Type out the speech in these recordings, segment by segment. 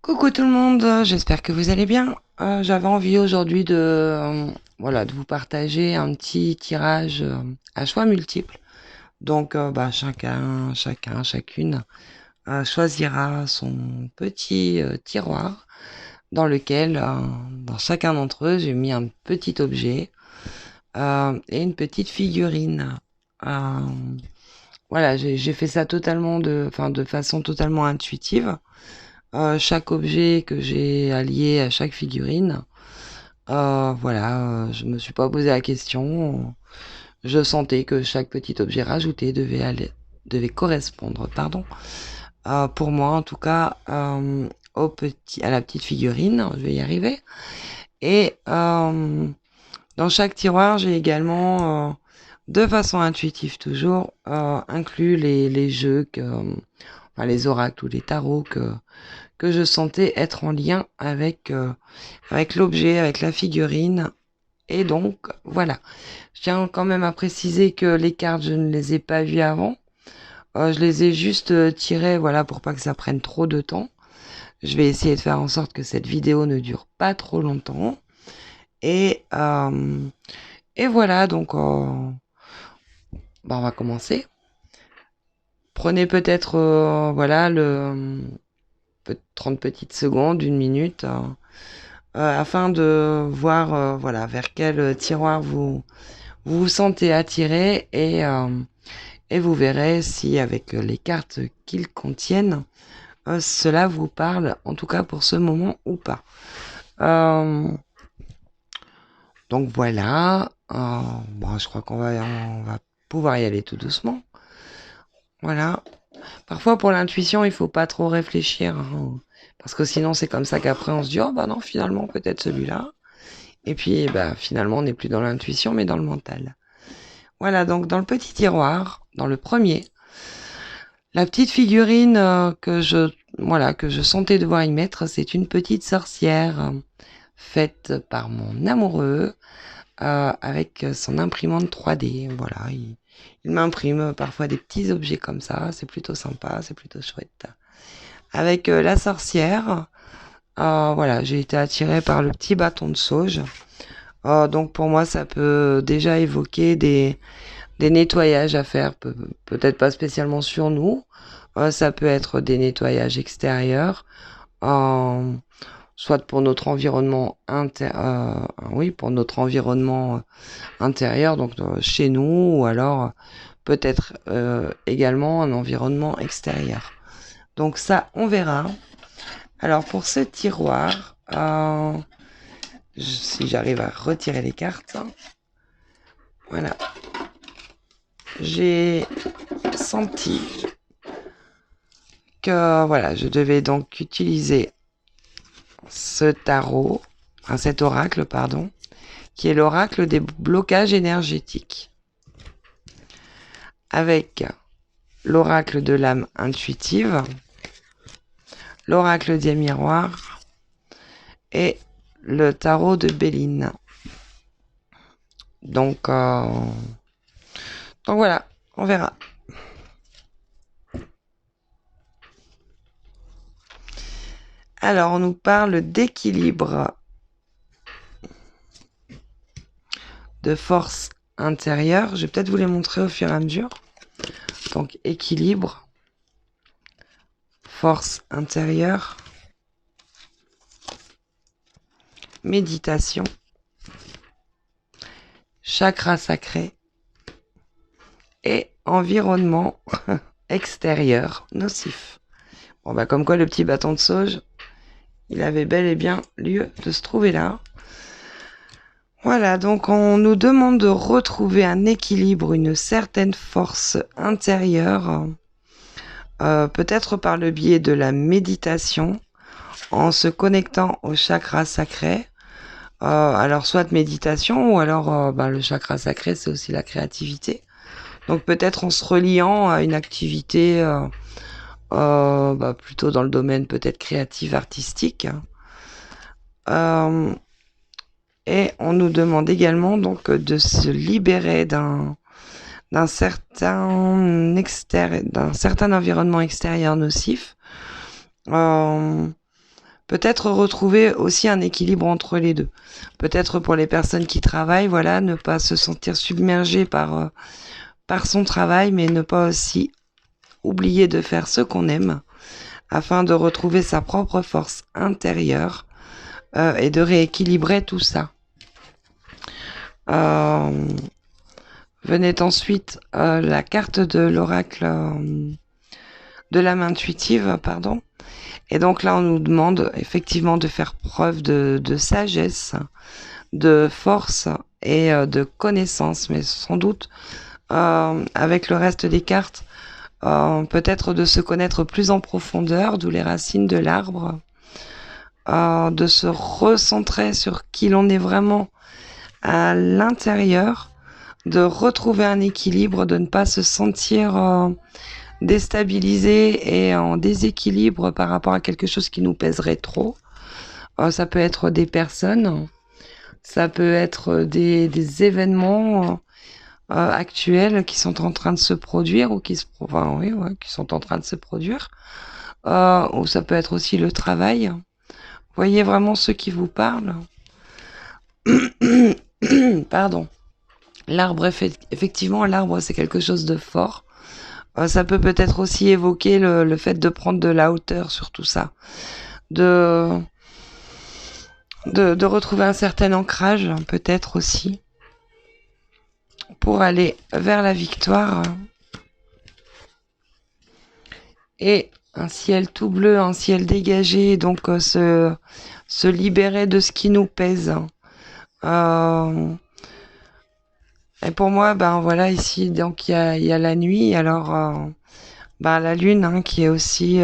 Coucou tout le monde, j'espère que vous allez bien. J'avais envie aujourd'hui voilà, de vous partager un petit tirage à choix multiples. Donc, chacune choisira son petit tiroir dans lequel, dans chacun d'entre eux, j'ai mis un petit objet et une petite figurine. Euh, voilà, j'ai fait ça de façon totalement intuitive. Chaque objet que j'ai allié à chaque figurine, je me suis pas posé la question. Je sentais que chaque petit objet rajouté devait correspondre, pardon, pour moi en tout cas, à la petite figurine. Je vais y arriver. Et dans chaque tiroir, j'ai également, de façon intuitive toujours, inclus les jeux enfin, les oracles ou les tarots que je sentais être en lien avec l'objet, avec la figurine. Et donc, voilà. Je tiens quand même à préciser que les cartes, je ne les ai pas vues avant. Je les ai juste tirées, voilà, pour pas que ça prenne trop de temps. Je vais essayer de faire en sorte que cette vidéo ne dure pas trop longtemps. Et, euh, et voilà, donc, on va commencer. Prenez peut-être, 30 petites secondes, une minute, afin de voir voilà, vers quel tiroir vous vous sentez attiré et vous verrez si avec les cartes qu'ils contiennent, cela vous parle, en tout cas pour ce moment ou pas. Donc voilà, je crois on va pouvoir y aller tout doucement. Voilà. Parfois pour l'intuition, il faut pas trop réfléchir, hein, parce que sinon c'est comme ça qu'après on se dit oh bah non finalement peut-être celui-là. Et puis, bah, finalement, on n'est plus dans l'intuition, mais dans le mental. Voilà, donc dans le petit tiroir, dans le premier, la petite figurine que je sentais devoir y mettre, c'est une petite sorcière faite par mon amoureux avec son imprimante 3D. Voilà, il m'imprime parfois des petits objets comme ça, c'est plutôt sympa, c'est plutôt chouette. Avec la sorcière, voilà, j'ai été attirée par le petit bâton de sauge. Donc pour moi, ça peut déjà évoquer des nettoyages à faire, peut-être pas spécialement sur nous. Ça peut être des nettoyages extérieurs, euh, soit pour notre environnement oui, pour notre environnement intérieur, donc chez nous, ou alors peut-être également un environnement extérieur. Donc ça, on verra. Alors pour ce tiroir, si j'arrive à retirer les cartes, voilà, j'ai senti que voilà, je devais donc utiliser cet oracle, pardon, qui est l'oracle des blocages énergétiques, avec l'oracle de l'âme intuitive, l'oracle des miroirs et le tarot de Béline. Donc voilà, on verra. Alors, on nous parle d'équilibre, de force intérieure. Je vais peut-être vous les montrer au fur et à mesure. Donc, équilibre, force intérieure, méditation, chakra sacré et environnement extérieur nocif. Bon, bah, comme quoi le petit bâton de sauge, il avait bel et bien lieu de se trouver là. Voilà, donc on nous demande de retrouver un équilibre, une certaine force intérieure, peut-être par le biais de la méditation, en se connectant au chakra sacré. Alors soit méditation, ou alors le chakra sacré, c'est aussi la créativité. Donc peut-être en se reliant à une activité plutôt dans le domaine peut-être créatif, artistique. Et on nous demande également donc de se libérer d'un certain environnement extérieur nocif, peut-être retrouver aussi un équilibre entre les deux. Peut-être pour les personnes qui travaillent, voilà, ne pas se sentir submergé par son travail, mais ne pas aussi oublier de faire ce qu'on aime afin de retrouver sa propre force intérieure et de rééquilibrer tout ça. Venait ensuite la carte de l'oracle de l'âme intuitive, pardon. Et donc là, on nous demande effectivement de faire preuve de sagesse, de force et de connaissance, mais sans doute avec le reste des cartes, peut-être de se connaître plus en profondeur, d'où les racines de l'arbre, de se recentrer sur qui l'on est vraiment à l'intérieur, de retrouver un équilibre, de ne pas se sentir déstabilisé et en déséquilibre par rapport à quelque chose qui nous pèserait trop. Ça peut être des personnes, ça peut être des événements actuels qui sont en train de se produire ou qui sont en train de se produire. Ou ça peut être aussi le travail. Voyez vraiment ceux qui vous parlent. Pardon. L'arbre, effectivement, l'arbre, c'est quelque chose de fort. Ça peut peut-être aussi évoquer le fait de prendre de la hauteur sur tout ça. De retrouver un certain ancrage, peut-être aussi, pour aller vers la victoire. Et un ciel tout bleu, un ciel dégagé, donc se libérer de ce qui nous pèse. Et pour moi, ben voilà, ici, donc il y a la nuit, alors la lune qui est aussi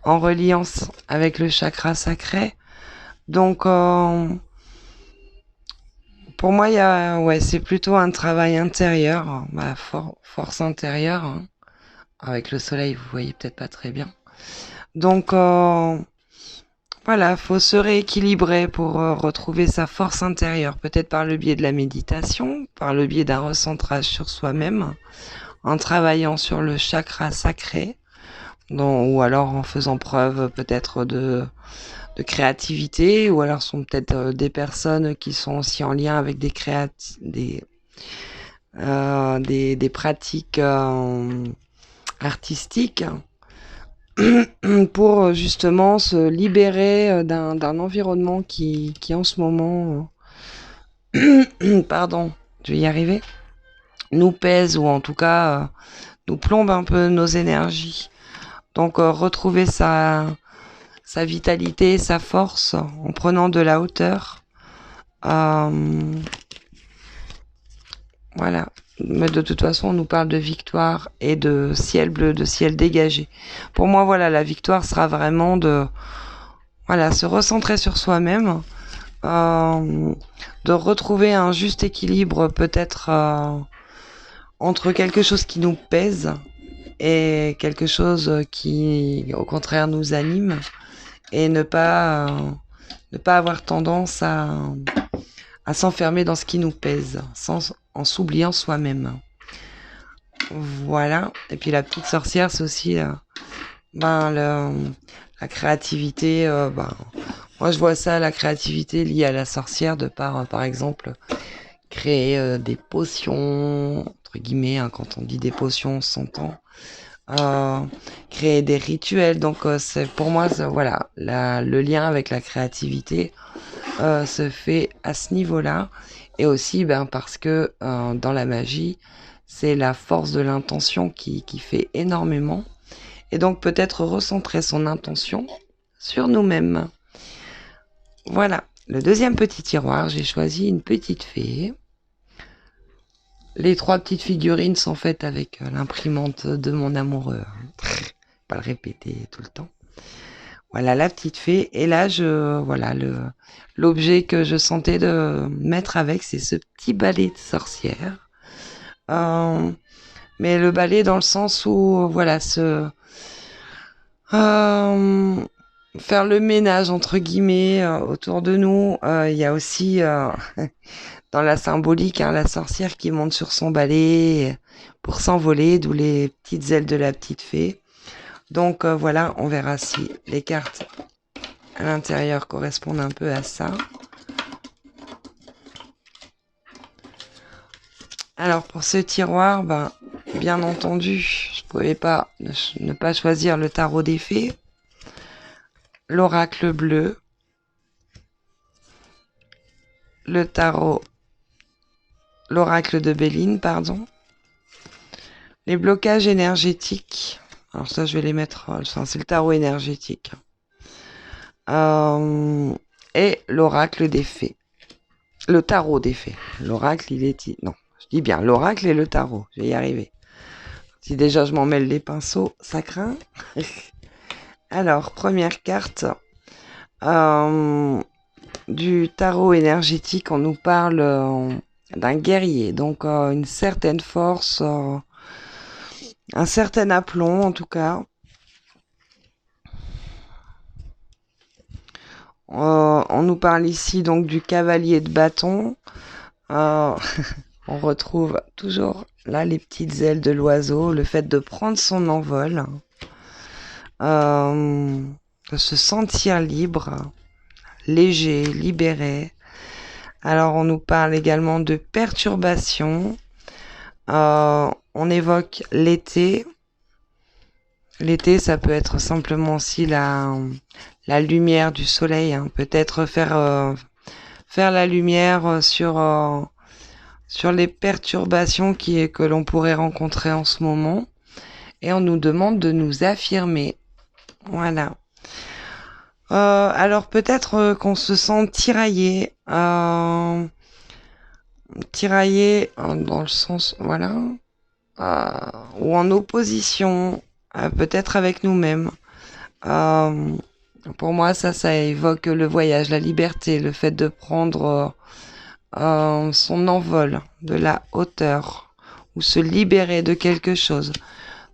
en reliance avec le chakra sacré. Donc pour moi, c'est plutôt un travail intérieur, force intérieure. Avec le soleil, vous voyez peut-être pas très bien. Donc voilà, faut se rééquilibrer pour retrouver sa force intérieure, peut-être par le biais de la méditation, par le biais d'un recentrage sur soi-même, en travaillant sur le chakra sacré, ou alors en faisant preuve peut-être de créativité, ou alors sont peut-être des personnes qui sont aussi en lien avec des pratiques artistiques pour justement se libérer d'un environnement qui en ce moment pardon, je vais y arriver, nous pèse ou en tout cas nous plombe un peu nos énergies. Donc retrouver sa vitalité, sa force en prenant de la hauteur. Voilà. Mais de toute façon, on nous parle de victoire et de ciel bleu, de ciel dégagé. Pour moi, voilà, la victoire sera vraiment de se recentrer sur soi-même, de retrouver un juste équilibre peut-être entre quelque chose qui nous pèse et quelque chose qui, au contraire, nous anime, et ne pas avoir tendance à s'enfermer dans ce qui nous pèse, en s'oubliant soi-même. Voilà. Et puis la petite sorcière, c'est aussi la créativité. Moi, je vois ça, la créativité liée à la sorcière, de par exemple, créer des potions, entre guillemets, quand on dit des potions, on s'entend. Créer des rituels. Donc, c'est pour moi, voilà, le lien avec la créativité se fait à ce niveau-là. Et aussi parce que dans la magie, c'est la force de l'intention qui fait énormément. Et donc peut-être recentrer son intention sur nous-mêmes. Voilà. Le deuxième petit tiroir, j'ai choisi une petite fée. Les 3 petites figurines sont faites avec l'imprimante de mon amoureux. Pas le répéter tout le temps. Voilà la petite fée. Et là, l'objet que je sentais de mettre avec, c'est ce petit balai de sorcière. Mais le balai dans le sens où, faire le ménage, entre guillemets, autour de nous. Il y a aussi, dans la symbolique, la sorcière qui monte sur son balai pour s'envoler, d'où les petites ailes de la petite fée. Donc voilà, on verra si les cartes à l'intérieur correspondent un peu à ça. Alors pour ce tiroir, ben, bien entendu, je pouvais pas ne pas choisir le tarot des fées, l'oracle bleu, le tarot, l'oracle de Béline, pardon, les blocages énergétiques. Alors ça, je vais les mettre, enfin, c'est le tarot énergétique. Et l'oracle des fées. Le tarot des fées. L'oracle, il est... Non, je dis bien l'oracle et le tarot. Je vais y arriver. Si déjà je m'en mêle les pinceaux, ça craint. Alors, première carte du tarot énergétique. On nous parle d'un guerrier. Donc, une certaine force, un certain aplomb en tout cas. On nous parle ici donc du cavalier de bâton. On retrouve toujours là les petites ailes de l'oiseau, le fait de prendre son envol, de se sentir libre, léger, libéré. Alors on nous parle également de perturbation. On évoque l'été. L'été, ça peut être simplement aussi la lumière du soleil, hein. Peut-être faire la lumière sur les perturbations que l'on pourrait rencontrer en ce moment. Et on nous demande de nous affirmer. Voilà. Alors peut-être qu'on se sent tiraillé. Tiraillé dans le sens, voilà. Ou en opposition, peut-être avec nous-mêmes. Pour moi, ça évoque le voyage, la liberté, le fait de prendre son envol, de la hauteur, ou se libérer de quelque chose.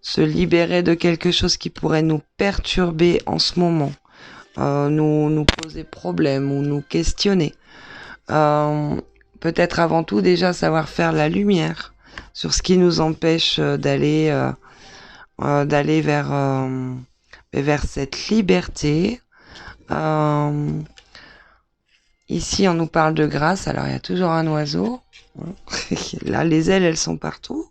Se libérer de quelque chose qui pourrait nous perturber en ce moment, nous poser problème ou nous questionner. Peut-être avant tout déjà savoir faire la lumière sur ce qui nous empêche d'aller vers cette liberté. Ici, on nous parle de grâce. Alors, il y a toujours un oiseau. Là, les ailes, elles sont partout.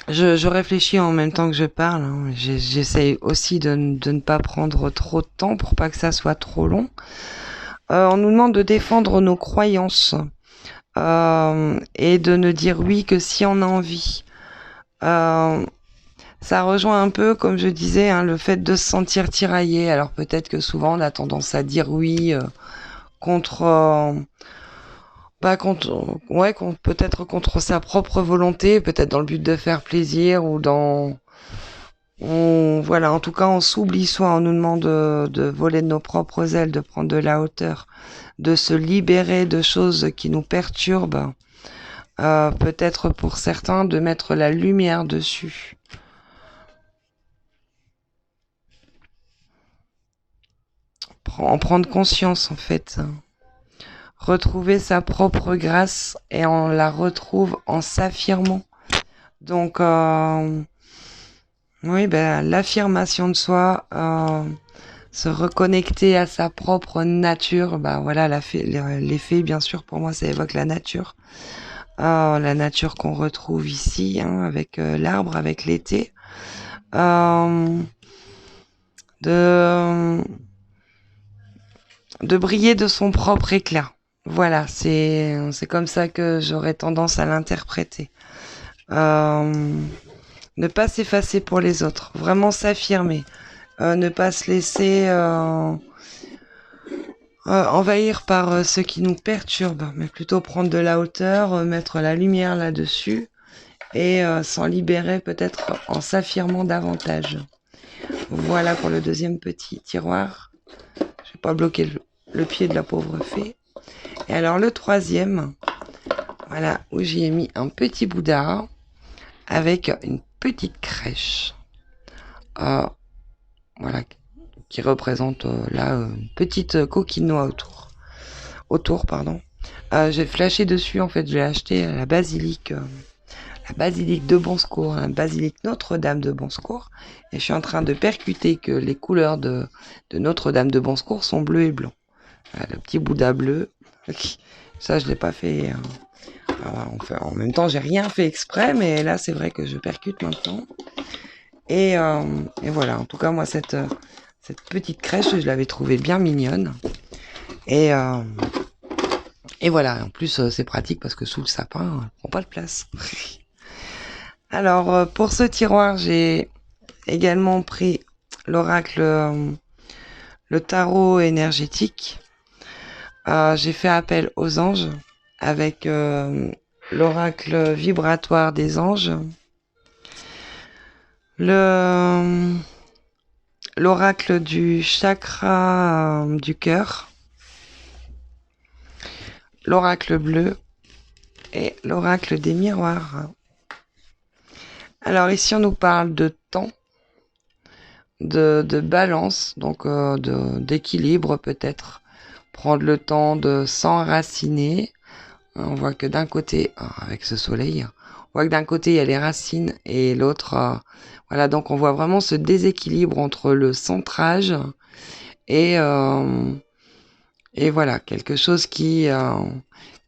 Je réfléchis en même temps que je parle. Hein. J'essaye aussi de ne pas prendre trop de temps pour pas que ça soit trop long. On nous demande de défendre nos croyances et de ne dire oui que si on a envie. Ça rejoint un peu, comme je disais, hein, le fait de se sentir tiraillé. Alors peut-être que souvent on a tendance à dire oui peut-être contre sa propre volonté, peut-être dans le but de faire plaisir voilà, en tout cas on s'oublie, soit on nous demande de voler de nos propres ailes, de prendre de la hauteur, de se libérer de choses qui nous perturbent, peut-être pour certains de mettre la lumière dessus. En prendre conscience en fait. Retrouver sa propre grâce et on la retrouve en s'affirmant. Donc oui, l'affirmation de soi, se reconnecter à sa propre nature, voilà, les fées, bien sûr, pour moi, ça évoque la nature. La nature qu'on retrouve ici, hein, avec l'arbre, avec l'été. De briller de son propre éclat. Voilà, c'est comme ça que j'aurais tendance à l'interpréter. Ne pas s'effacer pour les autres, vraiment s'affirmer, ne pas se laisser envahir par ce qui nous perturbe, mais plutôt prendre de la hauteur, mettre la lumière là-dessus et s'en libérer peut-être en s'affirmant davantage. Voilà pour le deuxième petit tiroir. Je vais pas bloquer le pied de la pauvre fée. Et alors le troisième, voilà, où j'y ai mis un petit Bouddha avec une petite crèche. Voilà, qui représente là une petite coquille noix autour. J'ai flashé dessus, en fait, j'ai acheté la basilic la basilique de Bon Secours, la basilique Notre-Dame de Bon Secours. Et je suis en train de percuter que les couleurs de Notre-Dame de Bon Secours sont bleu et blanc. Voilà, le petit Bouddha bleu. Ça, je l'ai pas fait. En même temps, j'ai rien fait exprès, mais là, c'est vrai que je percute maintenant. Et voilà. En tout cas, moi, cette petite crèche, je l'avais trouvée bien mignonne. Et voilà. En plus, c'est pratique parce que sous le sapin, elle prend pas de place. Alors, pour ce tiroir, j'ai également pris l'oracle, le tarot énergétique. J'ai fait appel aux anges avec l'oracle vibratoire des anges, l'oracle du chakra du cœur, l'oracle bleu et l'oracle des miroirs. Alors ici on nous parle de temps, de balance, donc d'équilibre peut-être. Prendre le temps de s'enraciner. On voit que d'un côté, avec ce soleil, on voit que d'un côté il y a les racines et l'autre, voilà, donc on voit vraiment ce déséquilibre entre le centrage et voilà, quelque chose qui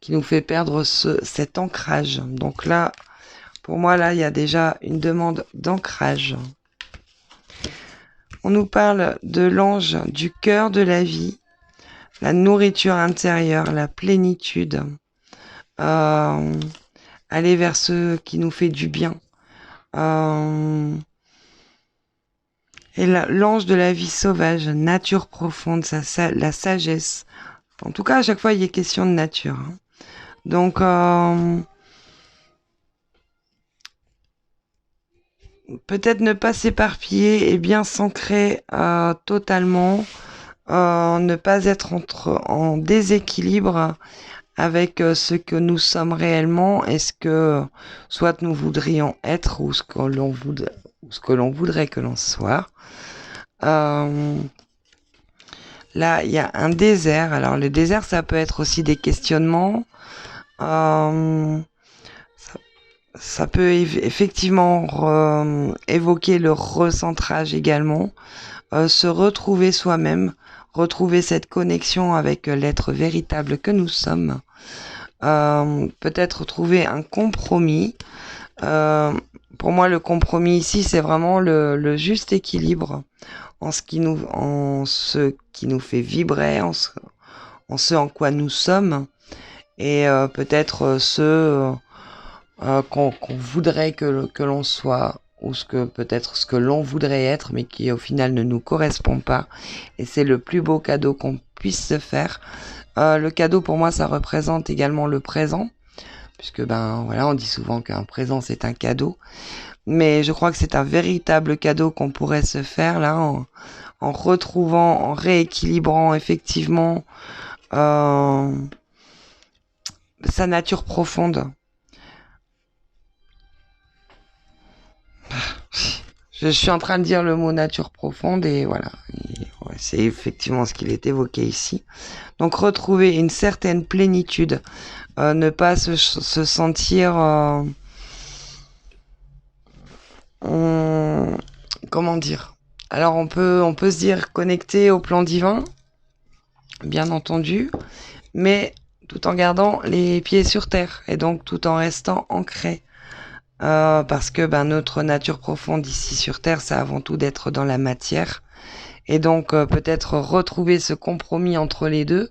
nous fait perdre cet ancrage. Donc là, pour moi, là, il y a déjà une demande d'ancrage. On nous parle de l'ange du cœur de la vie, la nourriture intérieure, la plénitude, aller vers ce qui nous fait du bien. Et l'ange de la vie sauvage, nature profonde, la sagesse. En tout cas, à chaque fois, il est question de nature. Donc, peut-être ne pas s'éparpiller et bien s'ancrer totalement, ne pas être en déséquilibre avec ce que nous sommes réellement et ce que soit nous voudrions être ou ce que l'on voudrait que l'on soit. Là, il y a un désert. Alors, le désert, ça peut être aussi des questionnements. Ça peut effectivement évoquer le recentrage également. Se retrouver soi-même, retrouver cette connexion avec l'être véritable que nous sommes. Peut-être trouver un compromis. Pour moi, le compromis ici, c'est vraiment le juste équilibre en ce qui nous fait vibrer, en ce en quoi nous sommes, et peut-être ce qu'on voudrait que l'on soit, ou peut-être ce que l'on voudrait être, mais qui au final ne nous correspond pas. Et c'est le plus beau cadeau qu'on puisse se faire. Le cadeau, pour moi, ça représente également le présent, puisque voilà, on dit souvent qu'un présent c'est un cadeau, mais je crois que c'est un véritable cadeau qu'on pourrait se faire là en retrouvant, en rééquilibrant effectivement sa nature profonde. Je suis en train de dire le mot nature profonde et voilà, c'est effectivement ce qu'il est évoqué ici. Donc retrouver une certaine plénitude, ne pas se sentir comment dire. Alors on peut se dire connecté au plan divin, bien entendu, mais tout en gardant les pieds sur terre et donc tout en restant ancré. Parce que notre nature profonde ici sur terre, c'est avant tout d'être dans la matière. Et donc peut-être retrouver ce compromis entre les deux,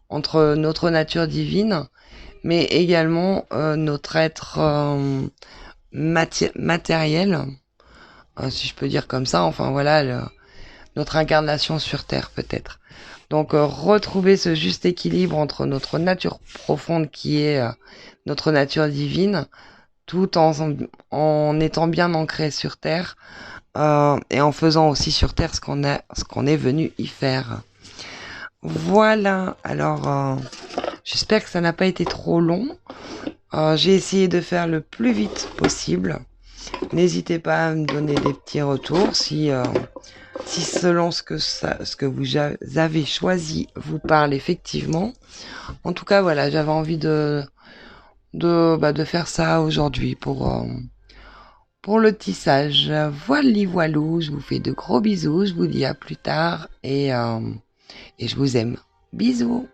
entre notre nature divine, mais également notre être matériel, si je peux dire comme ça, enfin voilà, notre incarnation sur terre peut-être. Donc retrouver ce juste équilibre entre notre nature profonde qui est notre nature divine, tout en étant bien ancré sur terre et en faisant aussi sur terre ce qu'on est venu y faire. Voilà, alors j'espère que ça n'a pas été trop long. J'ai essayé de faire le plus vite possible. N'hésitez pas à me donner des petits retours si selon ce que vous avez choisi vous parle effectivement. En tout cas, voilà, j'avais envie de de faire ça aujourd'hui pour le tissage. Voili voilou, je vous fais de gros bisous, je vous dis à plus tard et je vous aime. Bisous.